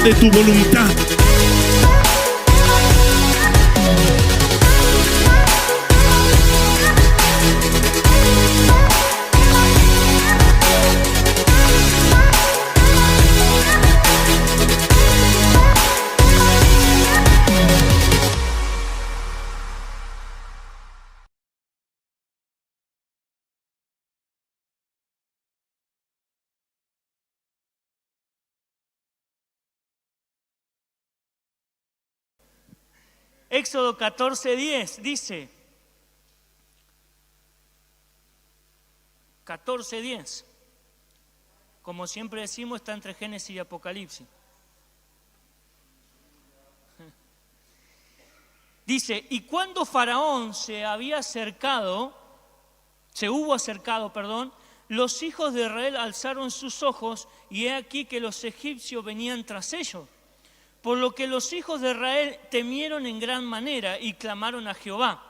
de tu voluntad. Éxodo 14:10 dice, 14:10, como siempre decimos, está entre Génesis y Apocalipsis. Dice, y cuando Faraón se hubo acercado, los hijos de Israel alzaron sus ojos y he aquí que los egipcios venían tras ellos. Por lo que los hijos de Israel temieron en gran manera y clamaron a Jehová.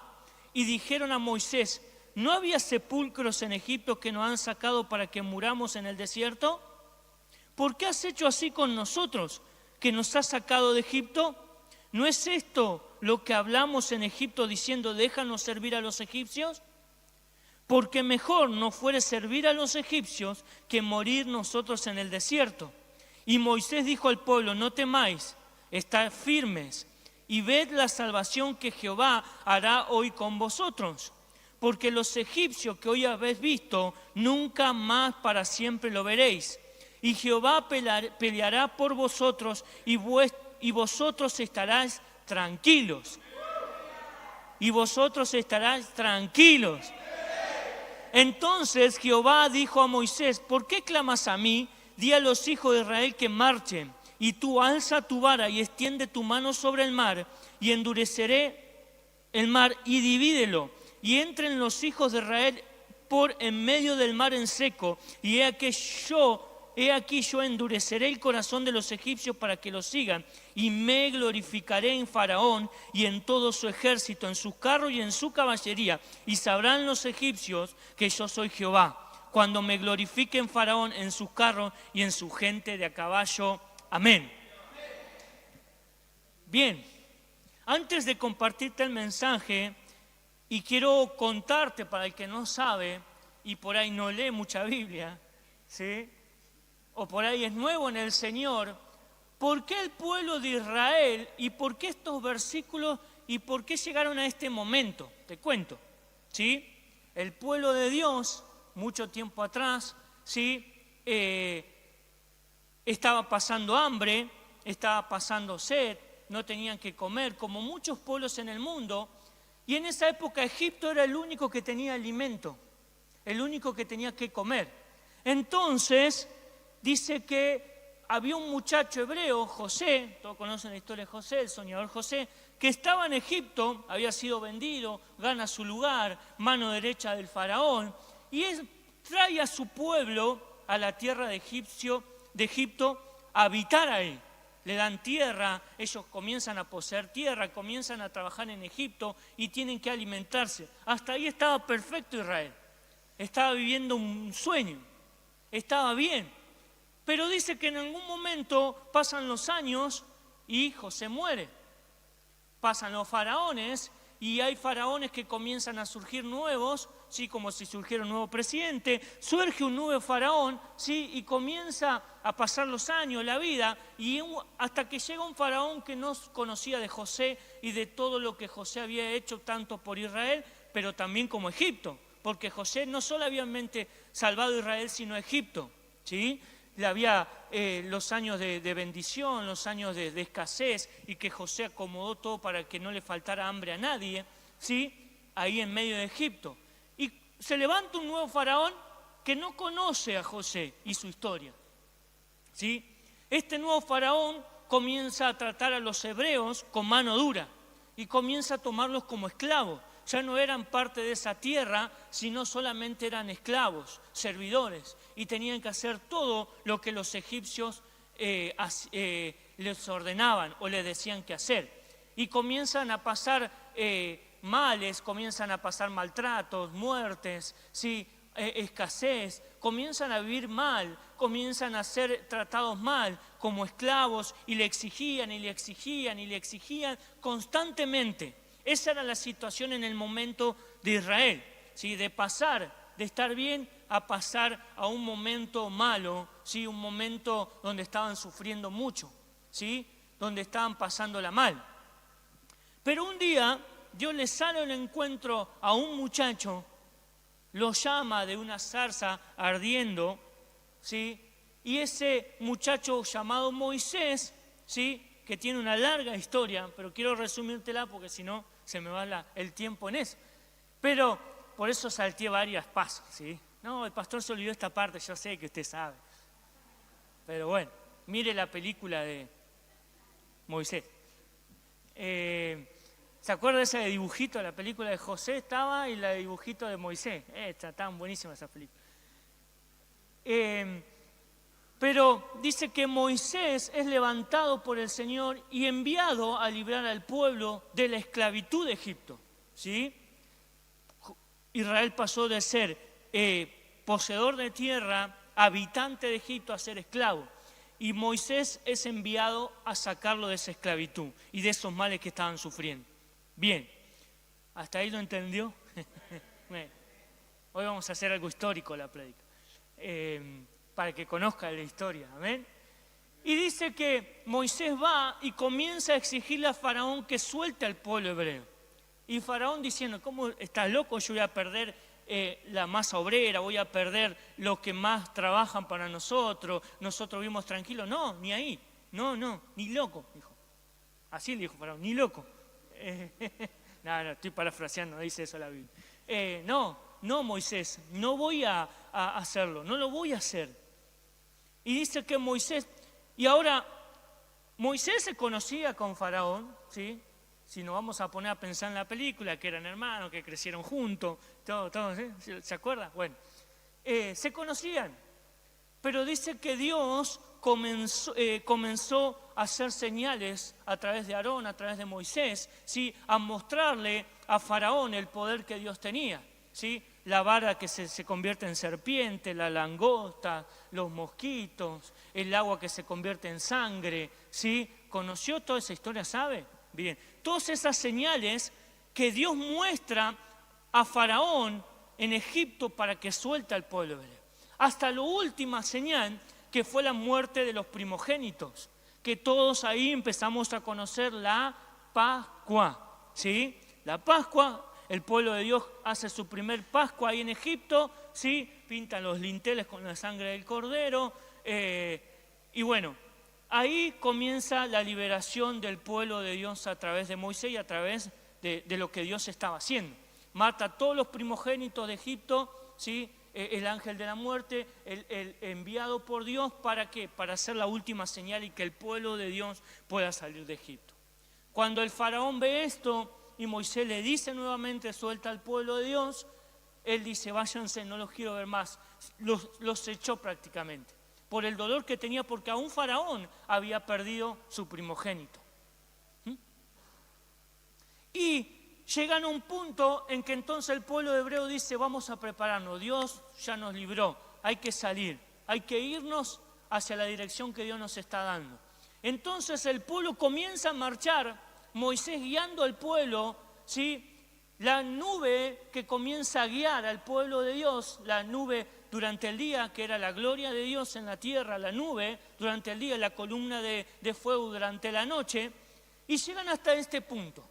Y dijeron a Moisés, ¿no había sepulcros en Egipto que nos han sacado para que muramos en el desierto? ¿Por qué has hecho así con nosotros, que nos has sacado de Egipto? ¿No es esto lo que hablamos en Egipto diciendo, déjanos servir a los egipcios? Porque mejor nos fuere servir a los egipcios que morir nosotros en el desierto. Y Moisés dijo al pueblo, no temáis, estad firmes y ved la salvación que Jehová hará hoy con vosotros. Porque los egipcios que hoy habéis visto, nunca más para siempre lo veréis. Y Jehová peleará por vosotros y vosotros estaréis tranquilos. Y vosotros estaréis tranquilos. Entonces Jehová dijo a Moisés, ¿por qué clamas a mí? Di a los hijos de Israel que marchen, y tú alza tu vara y extiende tu mano sobre el mar, y endureceré el mar y divídelo, y entren los hijos de Israel por en medio del mar en seco, y he aquí yo endureceré el corazón de los egipcios para que los sigan, y me glorificaré en Faraón y en todo su ejército, en sus carros y en su caballería, y sabrán los egipcios que yo soy Jehová, cuando me glorifique en Faraón, en sus carros y en su gente de a caballo. Amén. Bien, antes de compartirte el mensaje, y quiero contarte para el que no sabe, y por ahí no lee mucha Biblia, ¿sí?, o por ahí es nuevo en el Señor, ¿por qué el pueblo de Israel y por qué estos versículos y por qué llegaron a este momento? Te cuento, ¿sí? El pueblo de Dios, mucho tiempo atrás, ¿sí?, estaba pasando hambre, estaba pasando sed, no tenían que comer, como muchos pueblos en el mundo, y en esa época Egipto era el único que tenía alimento, el único que tenía que comer. Entonces, dice que había un muchacho hebreo, José, todos conocen la historia de José, el soñador José, que estaba en Egipto, había sido vendido, gana su lugar, mano derecha del faraón, y él trae a su pueblo a la tierra de Egipto a habitar ahí. Le dan tierra, ellos comienzan a poseer tierra, comienzan a trabajar en Egipto y tienen que alimentarse. Hasta ahí estaba perfecto Israel, estaba viviendo un sueño, estaba bien. Pero dice que en algún momento pasan los años y José muere. Pasan los faraones y hay faraones que comienzan a surgir nuevos, ¿sí?, como si surgiera un nuevo presidente. Surge un nuevo faraón, ¿sí?, y comienza a pasar los años, la vida, y hasta que llega un faraón que no conocía de José y de todo lo que José había hecho tanto por Israel, pero también como Egipto. Porque José no solamente salvado a Israel, sino a Egipto, ¿sí? Había los años de bendición, los años de escasez, y que José acomodó todo para que no le faltara hambre a nadie, ¿sí?, ahí en medio de Egipto. Y se levanta un nuevo faraón que no conoce a José y su historia, ¿sí? Este nuevo faraón comienza a tratar a los hebreos con mano dura y comienza a tomarlos como esclavos. Ya no eran parte de esa tierra, sino solamente eran esclavos, servidores, y tenían que hacer todo lo que los egipcios les ordenaban o les decían que hacer. Y comienzan a pasar males, comienzan a pasar maltratos, muertes, ¿sí?, escasez, comienzan a vivir mal, comienzan a ser tratados mal como esclavos y le exigían y le exigían y le exigían constantemente. Esa era la situación en el momento de Israel, ¿sí? De pasar de estar bien a pasar a un momento malo, ¿sí? Un momento donde estaban sufriendo mucho, ¿sí? Donde estaban pasándola mal. Pero un día Dios le sale al encuentro a un muchacho, lo llama de una zarza ardiendo, ¿sí? Y ese muchacho llamado Moisés, ¿sí? Que tiene una larga historia, pero quiero resumírtela porque si no se me va el tiempo en eso. Pero por eso salteé varias pasos, ¿sí? No, el pastor se olvidó esta parte, yo sé que usted sabe. Pero bueno, mire la película de Moisés. ¿Se acuerda de ese dibujito? La película de José estaba y la de dibujito de Moisés. Está tan buenísima esa película. Pero dice que Moisés es levantado por el Señor y enviado a librar al pueblo de la esclavitud de Egipto, ¿sí? Israel pasó de ser poseedor de tierra, habitante de Egipto, a ser esclavo. Y Moisés es enviado a sacarlo de esa esclavitud y de esos males que estaban sufriendo. Bien, ¿hasta ahí lo entendió? Bueno, hoy vamos a hacer algo histórico la prédica, para que conozca la historia, ¿amén? Y dice que Moisés va y comienza a exigirle a Faraón que suelte al pueblo hebreo. Y Faraón diciendo, ¿cómo estás loco? Yo voy a perder la masa obrera, voy a perder los que más trabajan para nosotros vivimos tranquilos. No, ni ahí, no, ni loco, dijo. Así le dijo Faraón, ni loco. No, estoy parafraseando, no dice eso la Biblia. No, Moisés, no voy a hacerlo, no lo voy a hacer. Y dice que Moisés, y ahora Moisés se conocía con Faraón, ¿sí? Si nos vamos a poner a pensar en la película, que eran hermanos, que crecieron juntos, todo, ¿sí? ¿Se acuerda? Bueno, se conocían, pero dice que Dios comenzó a hacer señales a través de Aarón, a través de Moisés, ¿sí? A mostrarle a Faraón el poder que Dios tenía, ¿sí? La vara que se convierte en serpiente, la langosta, los mosquitos, el agua que se convierte en sangre, ¿sí? ¿Conoció toda esa historia, sabe? Bien, todas esas señales que Dios muestra a Faraón en Egipto para que suelte al pueblo hebreo. Hasta la última señal, que fue la muerte de los primogénitos, que todos ahí empezamos a conocer la Pascua, ¿sí? La Pascua, el pueblo de Dios hace su primer Pascua ahí en Egipto, ¿sí? Pintan los linteles con la sangre del cordero, y bueno, ahí comienza la liberación del pueblo de Dios a través de Moisés y a través de lo que Dios estaba haciendo. Mata a todos los primogénitos de Egipto, ¿sí? El ángel de la muerte, el enviado por Dios, ¿para qué? Para hacer la última señal y que el pueblo de Dios pueda salir de Egipto. Cuando el faraón ve esto y Moisés le dice nuevamente, suelta al pueblo de Dios, él dice, váyanse, no los quiero ver más. Los echó prácticamente, por el dolor que tenía, porque aún Faraón había perdido su primogénito. Y llegan a un punto en que entonces el pueblo hebreo dice, vamos a prepararnos, Dios ya nos libró, hay que salir, hay que irnos hacia la dirección que Dios nos está dando. Entonces el pueblo comienza a marchar, Moisés guiando al pueblo, ¿sí? La nube que comienza a guiar al pueblo de Dios, la nube durante el día, que era la gloria de Dios en la tierra, la nube durante el día, la columna de fuego durante la noche, y llegan hasta este punto.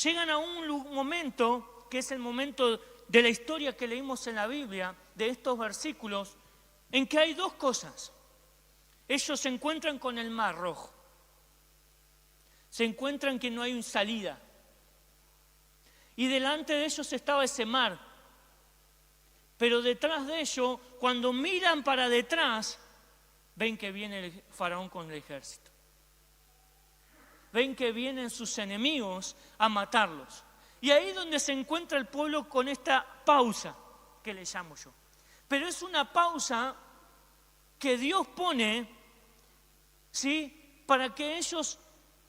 Llegan a un momento, que es el momento de la historia que leímos en la Biblia, de estos versículos, en que hay dos cosas. Ellos se encuentran con el Mar Rojo. Se encuentran que no hay salida. Y delante de ellos estaba ese mar. Pero detrás de ellos, cuando miran para detrás, ven que viene el faraón con el ejército. Ven que vienen sus enemigos a matarlos. Y ahí es donde se encuentra el pueblo con esta pausa, que le llamo yo. Pero es una pausa que Dios pone, ¿sí? Para que ellos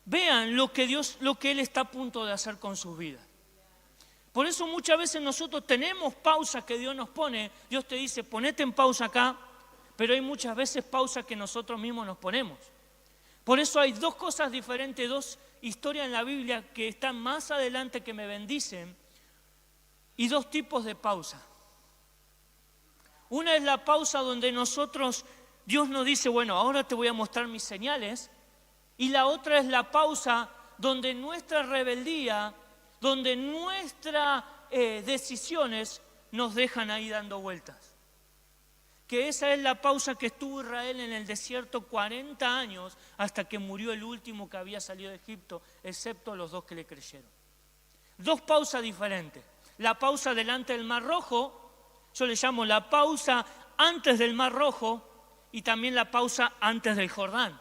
vean lo que Él está a punto de hacer con sus vidas. Por eso muchas veces nosotros tenemos pausas que Dios nos pone. Dios te dice, ponete en pausa acá, pero hay muchas veces pausas que nosotros mismos nos ponemos. Por eso hay dos cosas diferentes, dos historias en la Biblia que están más adelante que me bendicen y dos tipos de pausa. Una es la pausa donde Dios nos dice, bueno, ahora te voy a mostrar mis señales. Y la otra es la pausa donde nuestra rebeldía, donde nuestras decisiones nos dejan ahí dando vueltas. Que esa es la pausa que estuvo Israel en el desierto 40 años hasta que murió el último que había salido de Egipto, excepto los dos que le creyeron. Dos pausas diferentes. La pausa delante del Mar Rojo, yo le llamo la pausa antes del Mar Rojo y también la pausa antes del Jordán.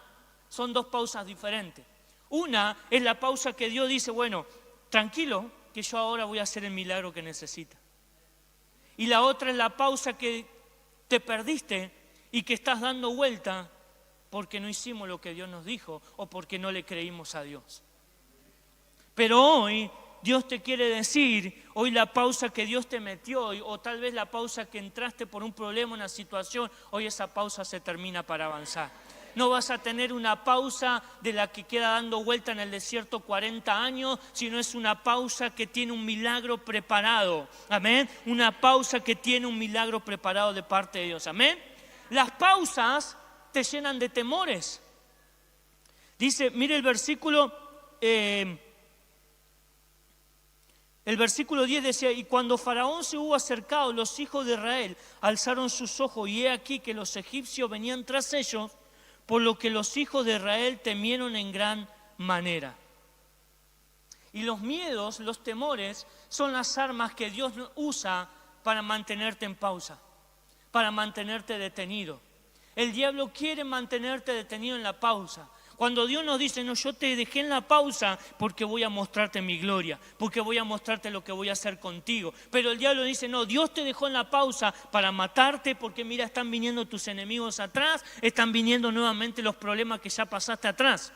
Son dos pausas diferentes. Una es la pausa que Dios dice, bueno, tranquilo, que yo ahora voy a hacer el milagro que necesita. Y la otra es la pausa que te perdiste y que estás dando vuelta porque no hicimos lo que Dios nos dijo o porque no le creímos a Dios. Pero hoy Dios te quiere decir, hoy la pausa que Dios te metió, o tal vez la pausa que entraste por un problema, una situación, hoy esa pausa se termina para avanzar. No vas a tener una pausa de la que queda dando vuelta en el desierto 40 años, sino es una pausa que tiene un milagro preparado. Amén. Una pausa que tiene un milagro preparado de parte de Dios. Amén. Las pausas te llenan de temores. Dice, mire el versículo 10 decía, y cuando Faraón se hubo acercado, los hijos de Israel alzaron sus ojos y he aquí que los egipcios venían tras ellos, por lo que los hijos de Israel temieron en gran manera. Y los miedos, los temores, son las armas que Dios usa para mantenerte en pausa, para mantenerte detenido. El diablo quiere mantenerte detenido en la pausa. Cuando Dios nos dice, no, yo te dejé en la pausa porque voy a mostrarte mi gloria, porque voy a mostrarte lo que voy a hacer contigo. Pero el diablo dice, no, Dios te dejó en la pausa para matarte porque mira, están viniendo tus enemigos atrás, están viniendo nuevamente los problemas que ya pasaste atrás.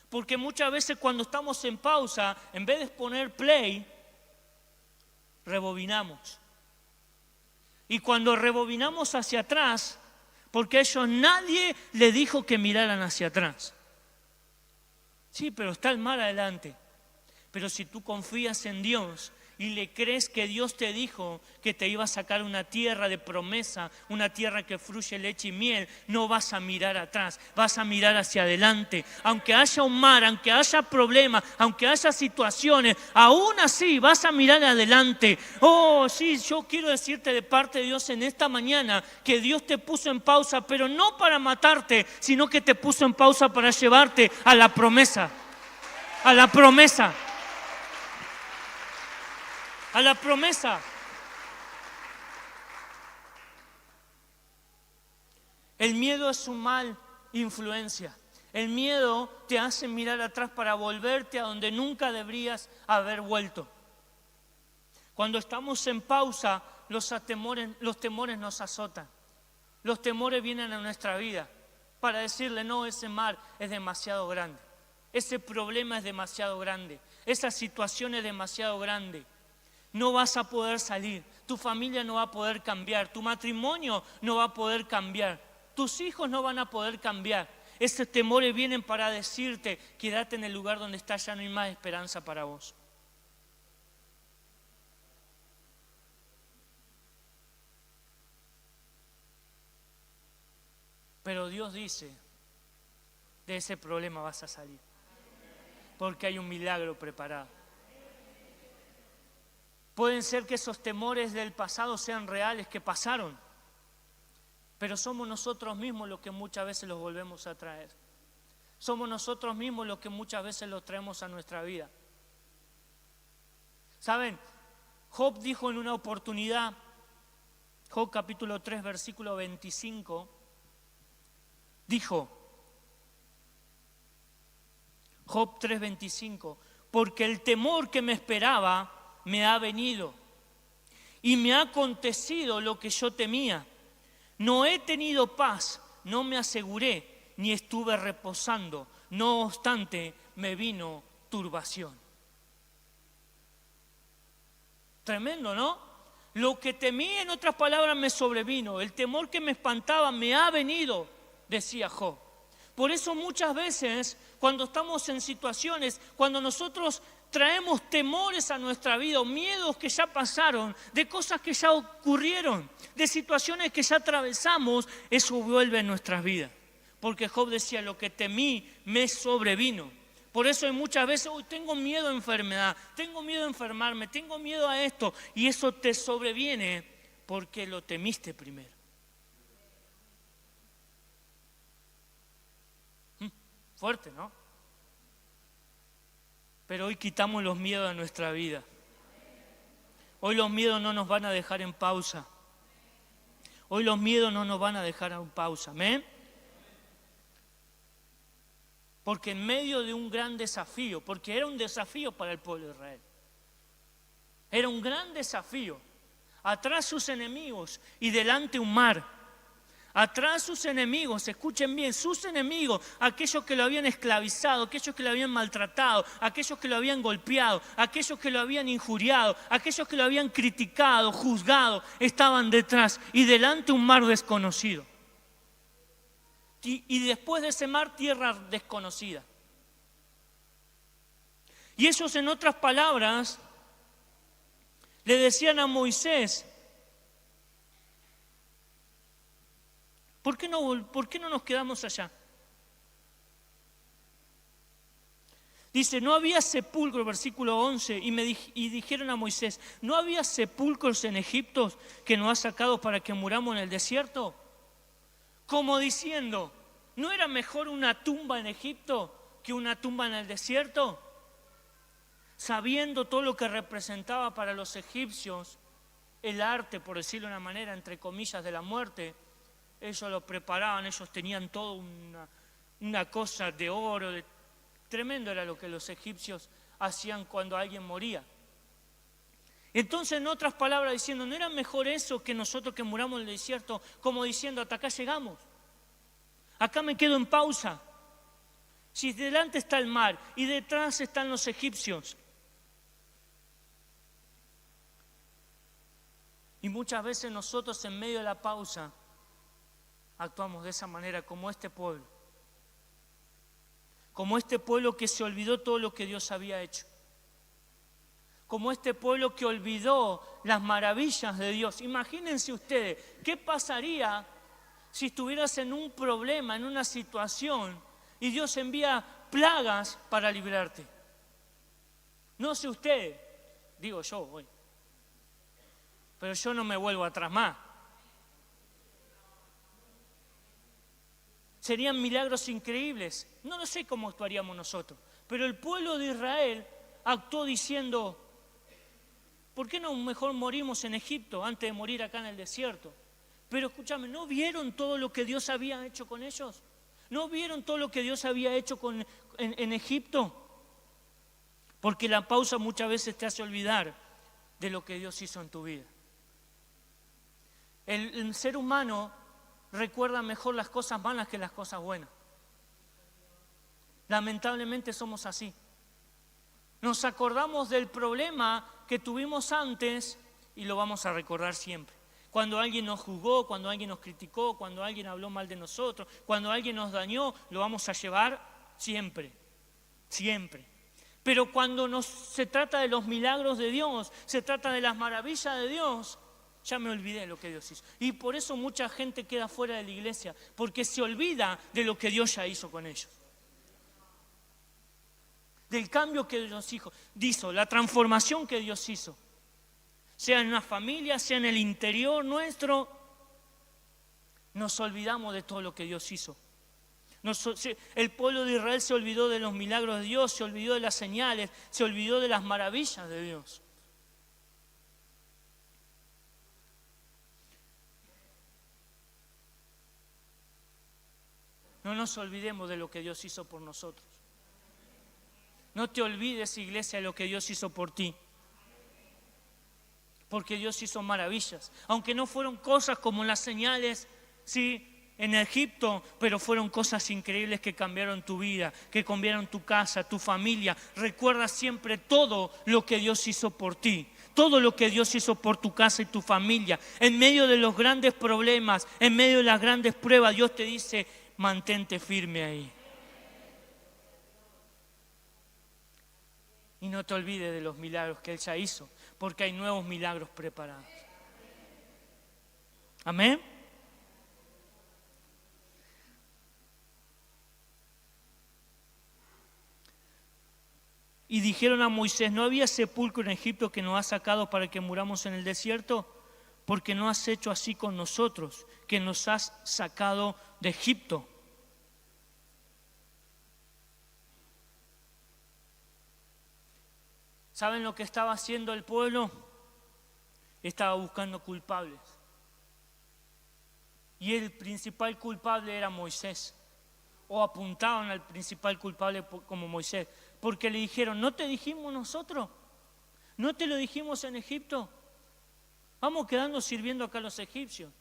Porque muchas veces cuando estamos en pausa, en vez de poner play, rebobinamos. Y cuando rebobinamos hacia atrás, porque a ellos nadie le dijo que miraran hacia atrás. Sí, pero está el mar adelante. Pero si tú confías en Dios y le crees que Dios te dijo que te iba a sacar una tierra de promesa, una tierra que fluye leche y miel, no vas a mirar atrás, vas a mirar hacia adelante. Aunque haya un mar, aunque haya problemas, aunque haya situaciones, aún así vas a mirar adelante. Oh, sí, yo quiero decirte de parte de Dios en esta mañana que Dios te puso en pausa, pero no para matarte, sino que te puso en pausa para llevarte a la promesa. A la promesa. A la promesa. El miedo es un mal influencia. El miedo te hace mirar atrás para volverte a donde nunca deberías haber vuelto. Cuando estamos en pausa, los temores nos azotan. Los temores vienen a nuestra vida para decirle, no, ese mar es demasiado grande. Ese problema es demasiado grande. Esa situación es demasiado grande. No vas a poder salir, tu familia no va a poder cambiar, tu matrimonio no va a poder cambiar, tus hijos no van a poder cambiar. Esos temores vienen para decirte, quédate en el lugar donde estás, ya no hay más esperanza para vos. Pero Dios dice, de ese problema vas a salir, porque hay un milagro preparado. Pueden ser que esos temores del pasado sean reales, que pasaron, pero somos nosotros mismos los que muchas veces los volvemos a traer. Somos nosotros mismos los que muchas veces los traemos a nuestra vida. ¿Saben? Job dijo en una oportunidad, Job capítulo 3, versículo 25, dijo, Job 3, 25, porque el temor que me esperaba me ha venido y me ha acontecido lo que yo temía. No he tenido paz, no me aseguré, ni estuve reposando. No obstante, me vino turbación. Tremendo, ¿no? Lo que temí, en otras palabras, me sobrevino. El temor que me espantaba me ha venido, decía Job. Por eso muchas veces, cuando estamos en situaciones, cuando nosotros traemos temores a nuestra vida, o miedos que ya pasaron, de cosas que ya ocurrieron, de situaciones que ya atravesamos, eso vuelve en nuestras vidas. Porque Job decía, lo que temí me sobrevino. Por eso hay muchas veces, hoy tengo miedo a enfermedad, tengo miedo a enfermarme, tengo miedo a esto, y eso te sobreviene porque lo temiste primero. Fuerte, ¿no? Pero hoy quitamos los miedos de nuestra vida. Hoy los miedos no nos van a dejar en pausa. Hoy los miedos no nos van a dejar en pausa. ¿Amén? Porque en medio de un gran desafío, porque era un desafío para el pueblo de Israel. Era un gran desafío. Atrás sus enemigos y delante un mar. Atrás sus enemigos, escuchen bien, sus enemigos, aquellos que lo habían esclavizado, aquellos que lo habían maltratado, aquellos que lo habían golpeado, aquellos que lo habían injuriado, aquellos que lo habían criticado, juzgado, estaban detrás y delante un mar desconocido. Y después de ese mar, tierra desconocida. Y ellos, en otras palabras, le decían a Moisés, ¿por qué no nos quedamos allá? Dice, no había sepulcro, versículo 11, y dijeron a Moisés, ¿no había sepulcros en Egipto que nos has sacado para que muramos en el desierto? Como diciendo, ¿no era mejor una tumba en Egipto que una tumba en el desierto? Sabiendo todo lo que representaba para los egipcios el arte, por decirlo de una manera, entre comillas, de la muerte, ellos lo preparaban, ellos tenían todo una cosa de oro, tremendo era lo que los egipcios hacían cuando alguien moría. Entonces, en otras palabras, diciendo, ¿no era mejor eso que nosotros que muramos en el desierto? Como diciendo, hasta acá llegamos, acá me quedo en pausa. Si delante está el mar y detrás están los egipcios. Y muchas veces nosotros en medio de la pausa actuamos de esa manera, como este pueblo. Como este pueblo que se olvidó todo lo que Dios había hecho. Como este pueblo que olvidó las maravillas de Dios. Imagínense ustedes, ¿qué pasaría si estuvieras en un problema, en una situación, y Dios envía plagas para librarte? No sé ustedes, digo yo hoy, pero yo no me vuelvo atrás más. Serían milagros increíbles. No lo sé cómo actuaríamos nosotros, pero el pueblo de Israel actuó diciendo, ¿por qué no mejor morimos en Egipto antes de morir acá en el desierto? Pero escúchame, ¿no vieron todo lo que Dios había hecho con ellos? ¿No vieron todo lo que Dios había hecho en Egipto? Porque la pausa muchas veces te hace olvidar de lo que Dios hizo en tu vida. El ser humano recuerda mejor las cosas malas que las cosas buenas. Lamentablemente somos así. Nos acordamos del problema que tuvimos antes y lo vamos a recordar siempre. Cuando alguien nos juzgó, cuando alguien nos criticó, cuando alguien habló mal de nosotros, cuando alguien nos dañó, lo vamos a llevar siempre, siempre. Pero cuando se trata de los milagros de Dios, se trata de las maravillas de Dios, ya me olvidé de lo que Dios hizo. Y por eso mucha gente queda fuera de la iglesia, porque se olvida de lo que Dios ya hizo con ellos. Del cambio que Dios hizo, la transformación que Dios hizo. Sea en una familia, sea en el interior nuestro, nos olvidamos de todo lo que Dios hizo. El pueblo de Israel se olvidó de los milagros de Dios, se olvidó de las señales, se olvidó de las maravillas de Dios. No nos olvidemos de lo que Dios hizo por nosotros. No te olvides, iglesia, de lo que Dios hizo por ti. Porque Dios hizo maravillas. Aunque no fueron cosas como las señales, sí, en Egipto, pero fueron cosas increíbles que cambiaron tu vida, que cambiaron tu casa, tu familia. Recuerda siempre todo lo que Dios hizo por ti. todo lo que Dios hizo por tu casa y tu familia. En medio de los grandes problemas, en medio de las grandes pruebas, Dios te dice, mantente firme ahí. Y no te olvides de los milagros que Él ya hizo, porque hay nuevos milagros preparados. Amén. Y dijeron a Moisés, ¿no había sepulcro en Egipto que nos has sacado para que muramos en el desierto? Porque no has hecho así con nosotros, que nos has sacado de Egipto. ¿Saben lo que estaba haciendo el pueblo? Estaba buscando culpables. Y el principal culpable era Moisés. O apuntaban al principal culpable como Moisés. Porque le dijeron, ¿no te dijimos nosotros? ¿No te lo dijimos en Egipto? Vamos quedando sirviendo acá a los egipcios.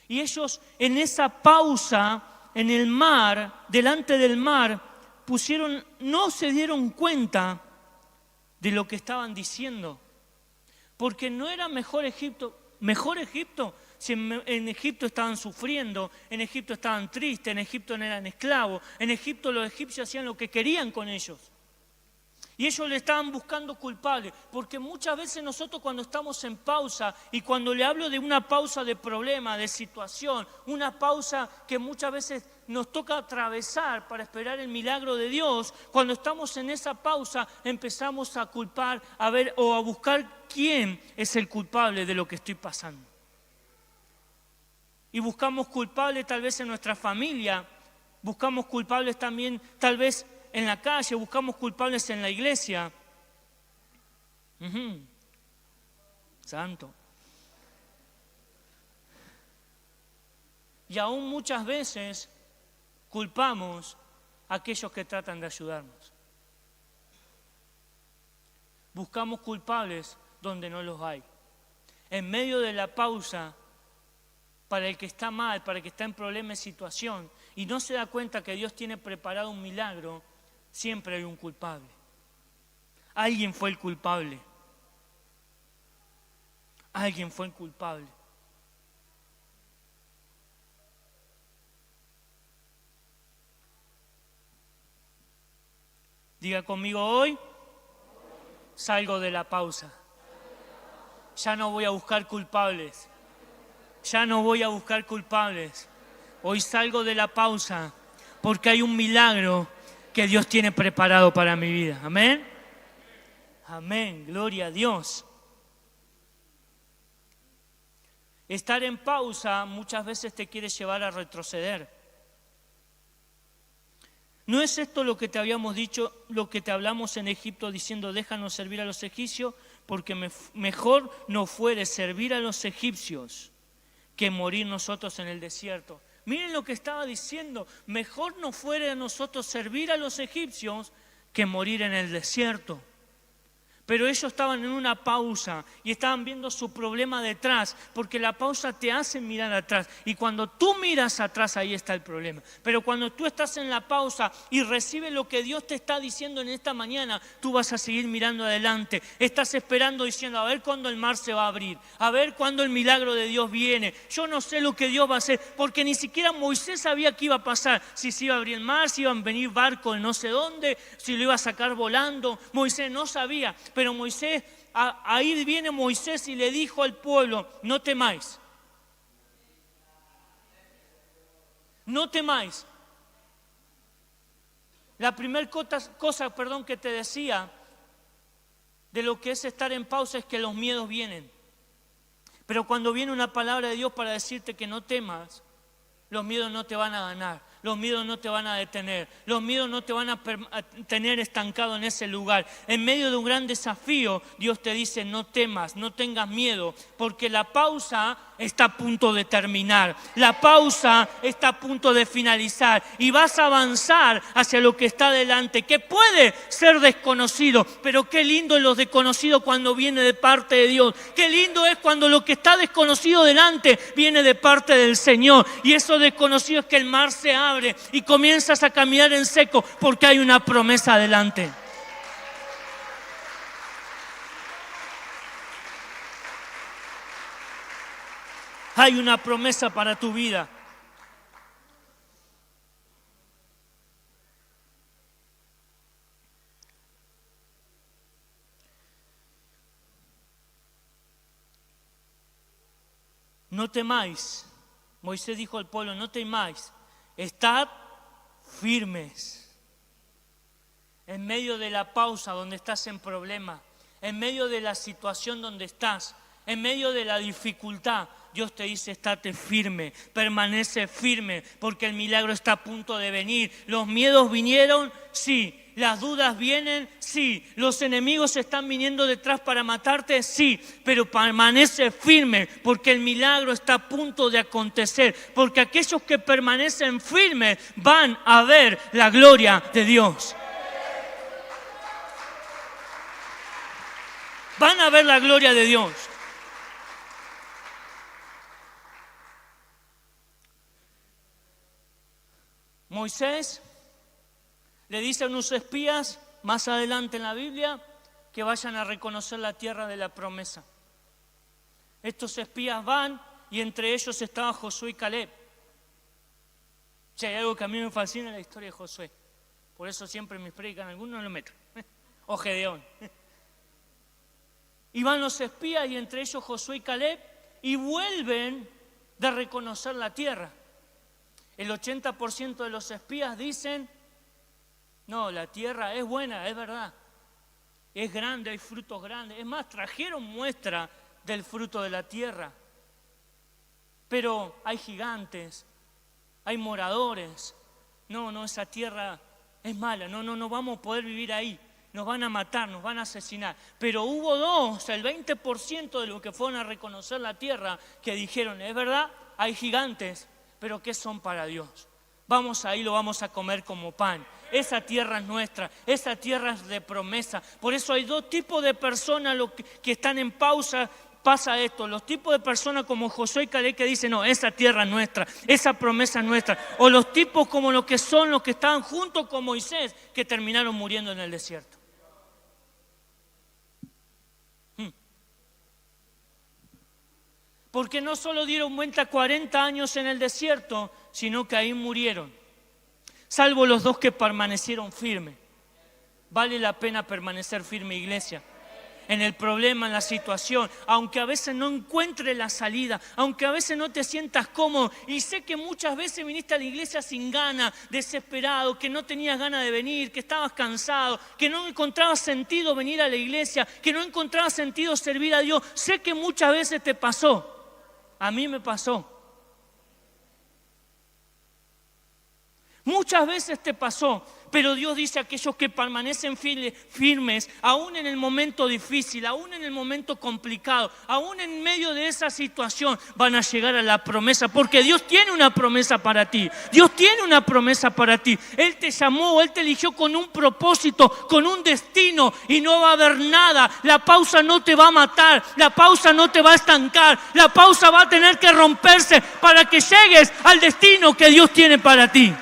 Y ellos en esa pausa, en el mar, delante del mar, no se dieron cuenta de lo que estaban diciendo. Porque no era mejor Egipto si en Egipto estaban sufriendo, en Egipto estaban tristes, en Egipto no eran esclavos, en Egipto los egipcios hacían lo que querían con ellos. Y ellos le estaban buscando culpables, porque muchas veces nosotros cuando estamos en pausa, y cuando le hablo de una pausa de problema, de situación, una pausa que muchas veces nos toca atravesar para esperar el milagro de Dios, cuando estamos en esa pausa empezamos a culpar, a ver o a buscar quién es el culpable de lo que estoy pasando. Y buscamos culpables tal vez en nuestra familia, buscamos culpables también tal vez en la calle, buscamos culpables en la iglesia. Santo. Y aún muchas veces culpamos a aquellos que tratan de ayudarnos. Buscamos culpables donde no los hay. En medio de la pausa, para el que está mal, para el que está en problema y situación, y no se da cuenta que Dios tiene preparado un milagro, siempre hay un culpable. Alguien fue el culpable. Alguien fue el culpable. Diga conmigo hoy, salgo de la pausa. Ya no voy a buscar culpables. Ya no voy a buscar culpables. Hoy salgo de la pausa porque hay un milagro que Dios tiene preparado para mi vida. Amén. Amén. Gloria a Dios. Estar en pausa muchas veces te quiere llevar a retroceder. ¿No es esto lo que te habíamos dicho, lo que te hablamos en Egipto diciendo déjanos servir a los egipcios? Porque mejor nos fuere servir a los egipcios que morir nosotros en el desierto. Miren lo que estaba diciendo, mejor nos fuere a nosotros servir a los egipcios que morir en el desierto. Pero ellos estaban en una pausa y estaban viendo su problema detrás, porque la pausa te hace mirar atrás. Y cuando tú miras atrás, ahí está el problema. Pero cuando tú estás en la pausa y recibes lo que Dios te está diciendo en esta mañana, tú vas a seguir mirando adelante. Estás esperando diciendo, a ver cuándo el mar se va a abrir, a ver cuándo el milagro de Dios viene. Yo no sé lo que Dios va a hacer, porque ni siquiera Moisés sabía qué iba a pasar. Si se iba a abrir el mar, si iban a venir barcos no sé dónde, si lo iba a sacar volando. Moisés no sabía. Pero Moisés, ahí viene Moisés y le dijo al pueblo, no temáis. No temáis. La primera cosa que te decía de lo que es estar en pausa es que los miedos vienen. Pero cuando viene una palabra de Dios para decirte que no temas, los miedos no te van a ganar. Los miedos no te van a detener, los miedos no te van a tener estancado en ese lugar. En medio de un gran desafío, Dios te dice, no temas, no tengas miedo, porque la pausa está a punto de terminar. La pausa está a punto de finalizar y vas a avanzar hacia lo que está delante, que puede ser desconocido, pero qué lindo es lo desconocido cuando viene de parte de Dios. Qué lindo es cuando lo que está desconocido delante viene de parte del Señor. Y eso desconocido es que el mar se abre y comienzas a caminar en seco porque hay una promesa adelante. Hay una promesa para tu vida. No temáis. Moisés dijo al pueblo, no temáis. Estad firmes. En medio de la pausa donde estás en problema, en medio de la situación donde estás, en medio de la dificultad, Dios te dice, estate firme, permanece firme, porque el milagro está a punto de venir. Los miedos vinieron, sí. Las dudas vienen, sí. Los enemigos están viniendo detrás para matarte, sí. Pero permanece firme, porque el milagro está a punto de acontecer. Porque aquellos que permanecen firmes van a ver la gloria de Dios. Van a ver la gloria de Dios. Moisés le dice a unos espías, más adelante en la Biblia, que vayan a reconocer la tierra de la promesa. Estos espías van y entre ellos estaba Josué y Caleb. Si hay algo que a mí me fascina es la historia de Josué. Por eso siempre en mis predicas algunos lo meto. O Gedeón. Y van los espías y entre ellos Josué y Caleb y vuelven de reconocer la tierra. El 80% de los espías dicen, no, la tierra es buena, es verdad. Es grande, hay frutos grandes. Es más, trajeron muestra del fruto de la tierra. Pero hay gigantes, hay moradores. No, esa tierra es mala. No vamos a poder vivir ahí. Nos van a matar, nos van a asesinar. Pero hubo dos, el 20% de los que fueron a reconocer la tierra, que dijeron, es verdad, hay gigantes, pero ¿qué son para Dios? Vamos ahí, lo vamos a comer como pan. Esa tierra es nuestra, esa tierra es de promesa. Por eso hay dos tipos de personas que están en pausa. Pasa esto, los tipos de personas como Josué y Caleb que dicen, no, esa tierra es nuestra, esa promesa es nuestra. O los tipos como los que son los que estaban junto con Moisés, que terminaron muriendo en el desierto. Porque no solo dieron vuelta 40 años en el desierto, sino que ahí murieron. Salvo los dos que permanecieron firmes. Vale la pena permanecer firme, iglesia. En el problema, en la situación, aunque a veces no encuentres la salida, aunque a veces no te sientas cómodo. Y sé que muchas veces viniste a la iglesia sin ganas, desesperado, que no tenías ganas de venir, que estabas cansado, que no encontrabas sentido venir a la iglesia, que no encontrabas sentido servir a Dios. Sé que muchas veces te pasó. A mí me pasó. Muchas veces te pasó, pero Dios dice a aquellos que permanecen firmes, aún en el momento difícil, aún en el momento complicado, aún en medio de esa situación, van a llegar a la promesa, porque Dios tiene una promesa para ti. Dios tiene una promesa para ti. Él te llamó, Él te eligió con un propósito, con un destino, y no va a haber nada. La pausa no te va a matar, la pausa no te va a estancar, la pausa va a tener que romperse para que llegues al destino que Dios tiene para ti.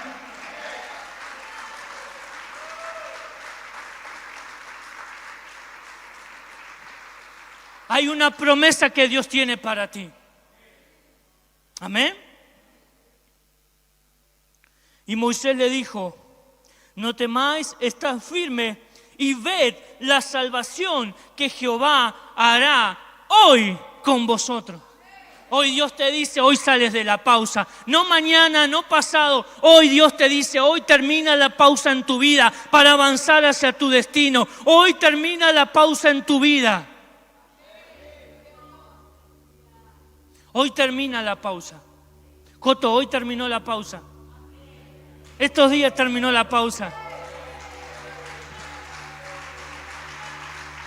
Hay una promesa que Dios tiene para ti. Amén. Y Moisés le dijo, no temáis, estad firme y ved la salvación que Jehová hará hoy con vosotros. Hoy Dios te dice, hoy sales de la pausa. No mañana, no pasado. Hoy Dios te dice, hoy termina la pausa en tu vida para avanzar hacia tu destino. Hoy termina la pausa en tu vida. Hoy termina la pausa. Coto, hoy terminó la pausa. Estos días terminó la pausa.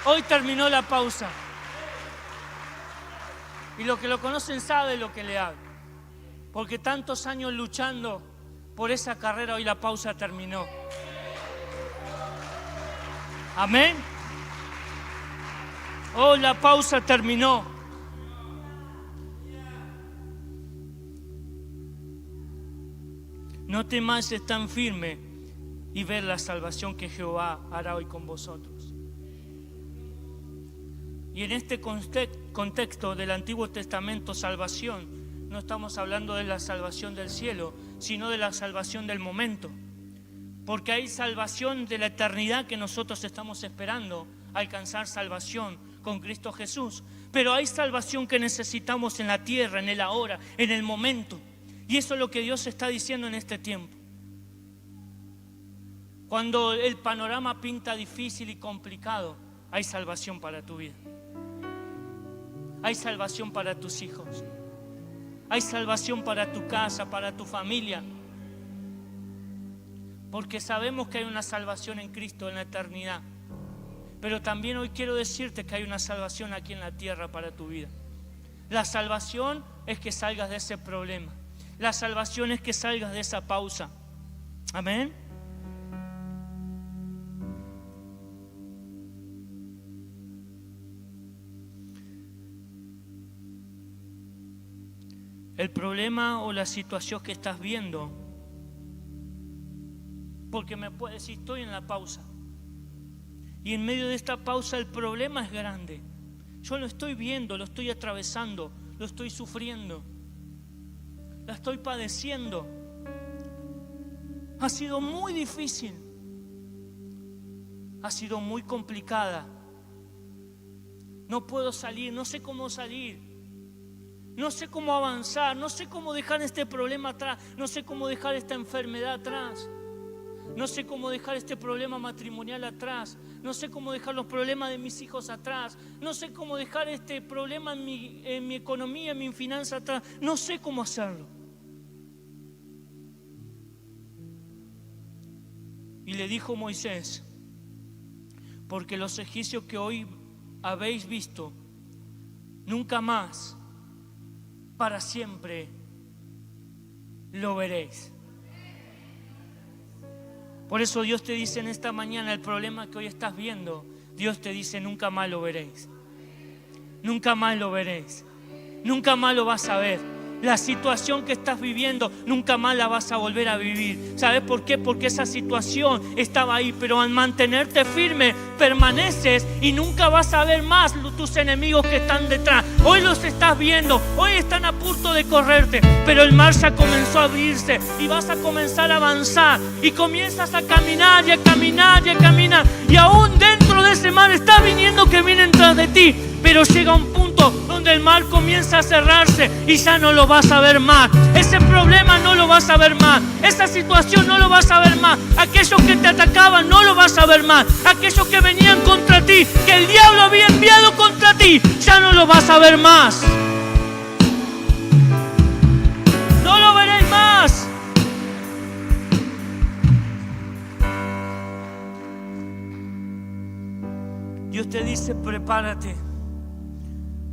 Hoy terminó la pausa. Y los que lo conocen saben lo que le hablo. Porque tantos años luchando por esa carrera, hoy la pausa terminó. Amén. Hoy la pausa terminó. No temáis, están firmes y ver la salvación que Jehová hará hoy con vosotros. Y en este contexto del Antiguo Testamento, salvación no estamos hablando de la salvación del cielo, sino de la salvación del momento. Porque hay salvación de la eternidad que nosotros estamos esperando, alcanzar salvación con Cristo Jesús. Pero hay salvación que necesitamos en la tierra, en el ahora, en el momento. Y eso es lo que Dios está diciendo en este tiempo. Cuando el panorama pinta difícil y complicado, hay salvación para tu vida. Hay salvación para tus hijos. Hay salvación para tu casa, para tu familia. Porque sabemos que hay una salvación en Cristo en la eternidad. Pero también hoy quiero decirte que hay una salvación aquí en la tierra para tu vida. La salvación es que salgas de ese problema. La salvación es que salgas de esa pausa. Amén. El problema o la situación que estás viendo, porque me puedes decir, estoy en la pausa. Y en medio de esta pausa el problema es grande. Yo lo estoy viendo, lo estoy atravesando, lo estoy sufriendo, la estoy padeciendo. Ha sido muy difícil, ha sido muy complicada. No puedo salir, no sé cómo salir. No sé cómo avanzar, no sé cómo dejar este problema atrás, no sé cómo dejar esta enfermedad atrás, no sé cómo dejar este problema matrimonial atrás, no sé cómo dejar los problemas de mis hijos atrás, no sé cómo dejar este problema en mi economía, en mi finanza atrás, no sé cómo hacerlo. Y le dijo Moisés, porque los egipcios que hoy habéis visto, nunca más, para siempre lo veréis. Por eso Dios te dice en esta mañana, el problema que hoy estás viendo, Dios te dice, nunca más lo veréis. Nunca más lo veréis. Nunca más lo vas a ver. La situación que estás viviendo, nunca más la vas a volver a vivir. ¿Sabes por qué? Porque esa situación estaba ahí, pero al mantenerte firme, permaneces y nunca vas a ver más tus enemigos que están detrás. Hoy los estás viendo, hoy están a punto de correrte, pero el mar ya comenzó a abrirse y vas a comenzar a avanzar y comienzas a caminar y a caminar y a caminar. Y aún dentro de ese mar está viniendo que vienen tras de ti, pero llega un punto donde el mar comienza a cerrarse y ya no lo vas a ver más. Ese problema no lo vas a ver más. Esa situación no lo vas a ver más. Aquellos que te atacaban no lo vas a ver más. Aquellos que venían contra ti, que el diablo había enviado contra ti, ya no lo vas a ver más. No lo veréis más. Dios te dice, prepárate,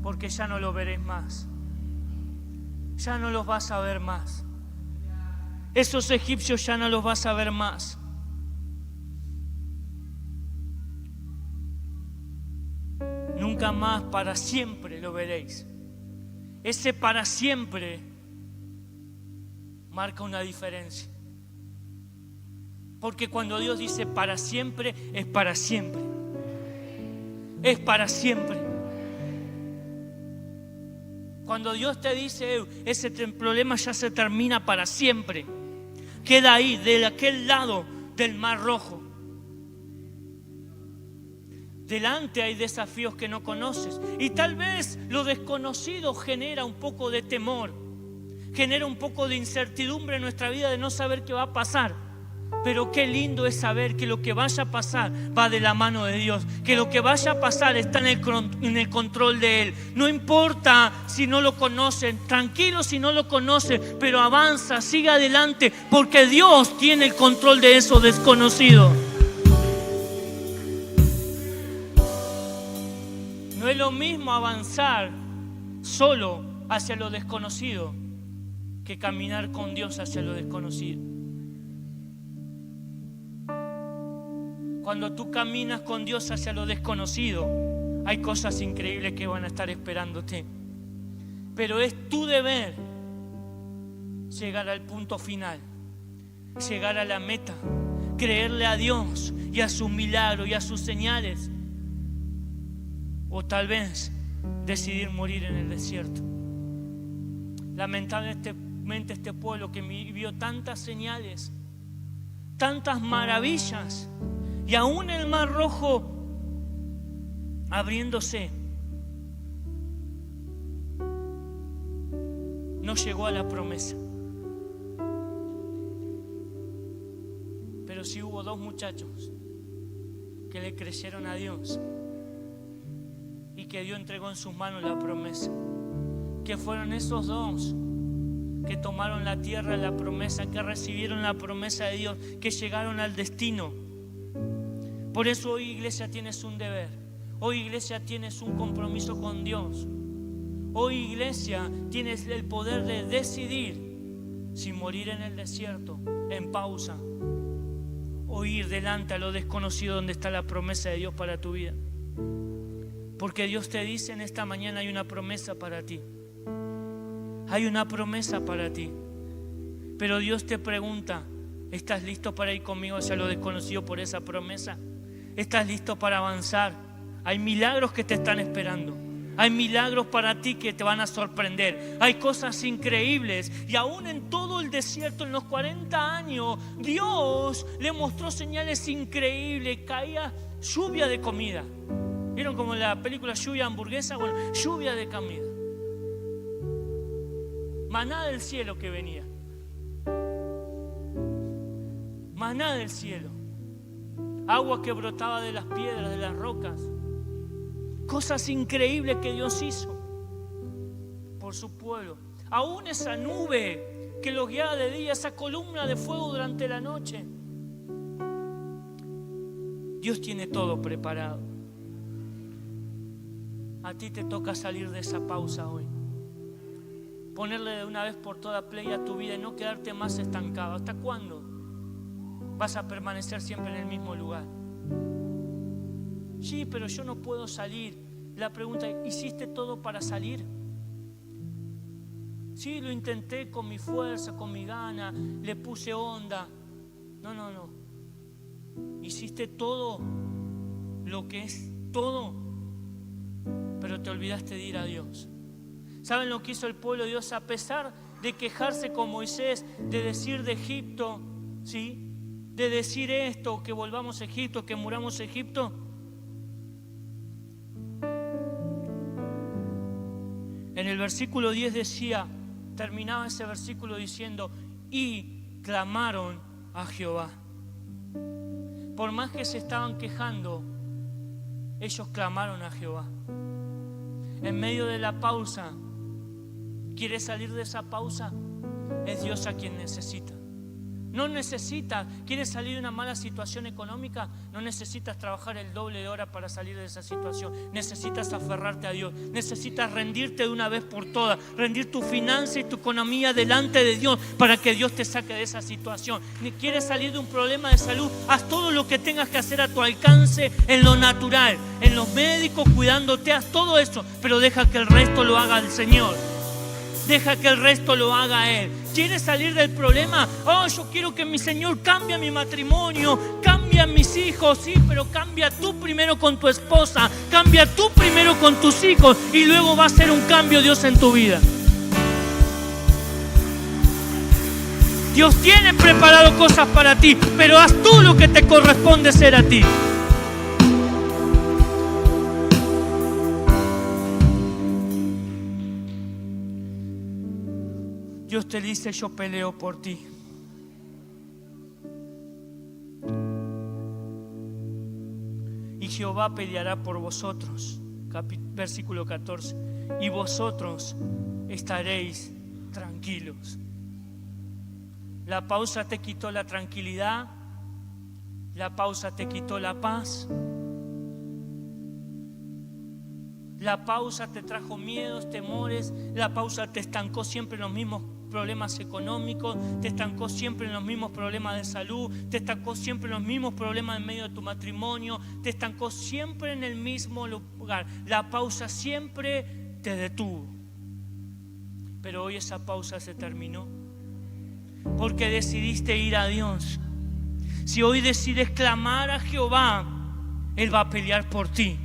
porque ya no lo veréis más. Ya no los vas a ver más. Esos egipcios ya no los vas a ver más. Nunca más, para siempre lo veréis. Ese para siempre marca una diferencia. Porque cuando Dios dice para siempre, es para siempre. Es para siempre. Cuando Dios te dice, ese problema ya se termina para siempre, queda ahí, de aquel lado del Mar Rojo. Delante hay desafíos que no conoces y tal vez lo desconocido genera un poco de temor, genera un poco de incertidumbre en nuestra vida de no saber qué va a pasar. Pero qué lindo es saber que lo que vaya a pasar va de la mano de Dios, que lo que vaya a pasar está en el control de Él. No importa si no lo conocen, tranquilo si no lo conocen, pero avanza, sigue adelante, porque Dios tiene el control de eso desconocido. No es lo mismo avanzar solo hacia lo desconocido que caminar con Dios hacia lo desconocido. Cuando tú caminas con Dios hacia lo desconocido, hay cosas increíbles que van a estar esperándote. Pero es tu deber llegar al punto final, llegar a la meta, creerle a Dios y a sus milagros y a sus señales. O tal vez decidir morir en el desierto. Lamentablemente este pueblo que vio tantas señales, tantas maravillas, y aún el Mar Rojo abriéndose, no llegó a la promesa. Pero sí hubo 2 muchachos que le creyeron a Dios y que Dios entregó en sus manos la promesa. Que fueron esos 2 que tomaron la tierra de la promesa, que recibieron la promesa de Dios, que llegaron al destino. Por eso hoy, iglesia, tienes un deber. Hoy, iglesia, tienes un compromiso con Dios. Hoy, iglesia, tienes el poder de decidir si morir en el desierto, en pausa, o ir delante a lo desconocido donde está la promesa de Dios para tu vida. Porque Dios te dice en esta mañana: hay una promesa para ti. Hay una promesa para ti. Pero Dios te pregunta: ¿estás listo para ir conmigo hacia lo desconocido por esa promesa? ¿Estás listo para avanzar? Hay milagros que te están esperando. Hay milagros para ti que te van a sorprender. Hay cosas increíbles. Y aún en todo el desierto, en los 40 años, Dios le mostró señales increíbles. Caía lluvia de comida. ¿Vieron como en la película Lluvia de Hamburguesa? Bueno, lluvia de comida. Maná del cielo que venía. Maná del cielo. Agua que brotaba de las piedras, de las rocas. Cosas increíbles que Dios hizo por su pueblo. Aún esa nube que los guiaba de día, esa columna de fuego durante la noche. Dios tiene todo preparado. A ti te toca salir de esa pausa hoy. Ponerle de una vez por todas play a tu vida y no quedarte más estancado. ¿Hasta cuándo vas a permanecer siempre en el mismo lugar? Sí, pero yo no puedo salir. La pregunta es: ¿hiciste todo para salir? Sí, lo intenté con mi fuerza, con mi gana, le puse onda. No. Hiciste todo lo que es todo, pero te olvidaste de ir a Dios. ¿Saben lo que hizo el pueblo de Dios? A pesar de quejarse con Moisés, de decir de Egipto, ¿sí?, de decir esto, que volvamos a Egipto, que muramos a Egipto. En el versículo 10 decía, terminaba ese versículo diciendo: y clamaron a Jehová. Por más que se estaban quejando, ellos clamaron a Jehová. En medio de la pausa, ¿quieres salir de esa pausa? Es Dios a quien necesita. No necesitas, ¿quieres salir de una mala situación económica? No necesitas trabajar el doble de hora para salir de esa situación. Necesitas aferrarte a Dios. Necesitas rendirte de una vez por todas. Rendir tu finanza y tu economía delante de Dios para que Dios te saque de esa situación. ¿Quieres salir de un problema de salud? Haz todo lo que tengas que hacer a tu alcance en lo natural, en los médicos, cuidándote. Haz todo eso, pero deja que el resto lo haga el Señor. Deja que el resto lo haga Él. ¿Quieres salir del problema? Oh, yo quiero que mi Señor cambie mi matrimonio, cambie a mis hijos. Sí, pero cambia tú primero con tu esposa, cambia tú primero con tus hijos, y luego va a ser un cambio Dios en tu vida. Dios tiene preparado cosas para ti, pero haz tú lo que te corresponde ser a ti. Dios te dice: yo peleo por ti. Y Jehová peleará por vosotros. Versículo 14. Y vosotros estaréis tranquilos. La pausa te quitó la tranquilidad. La pausa te quitó la paz. La pausa te trajo miedos, temores. La pausa te estancó siempre en los mismos problemas económicos, te estancó siempre en los mismos problemas de salud, te estancó siempre en los mismos problemas en medio de tu matrimonio, te estancó siempre en el mismo lugar. La pausa siempre te detuvo. Pero hoy esa pausa se terminó porque decidiste ir a Dios. Si hoy decides clamar a Jehová, Él va a pelear por ti.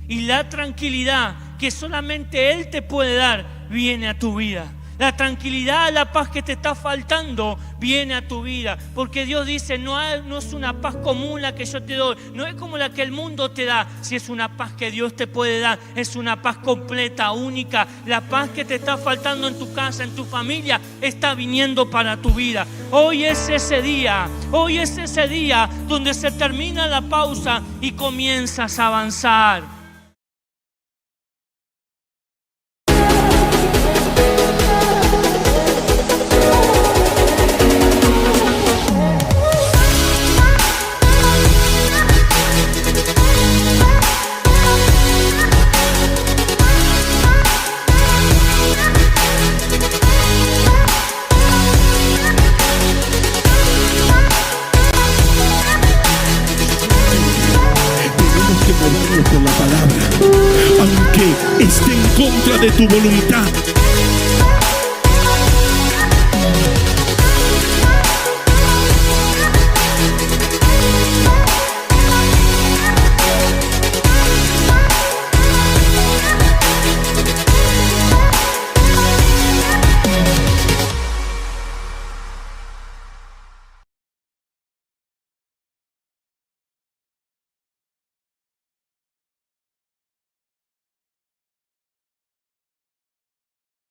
Y la tranquilidad que solamente Él te puede dar viene a tu vida. La tranquilidad, la paz que te está faltando viene a tu vida. Porque Dios dice, no es una paz común la que yo te doy. No es como la que el mundo te da. Si es una paz que Dios te puede dar, es una paz completa, única. La paz que te está faltando en tu casa, en tu familia, está viniendo para tu vida. Hoy es ese día. Hoy es ese día donde se termina la pausa y comienzas a avanzar. Con la palabra, aunque esté en contra de tu voluntad,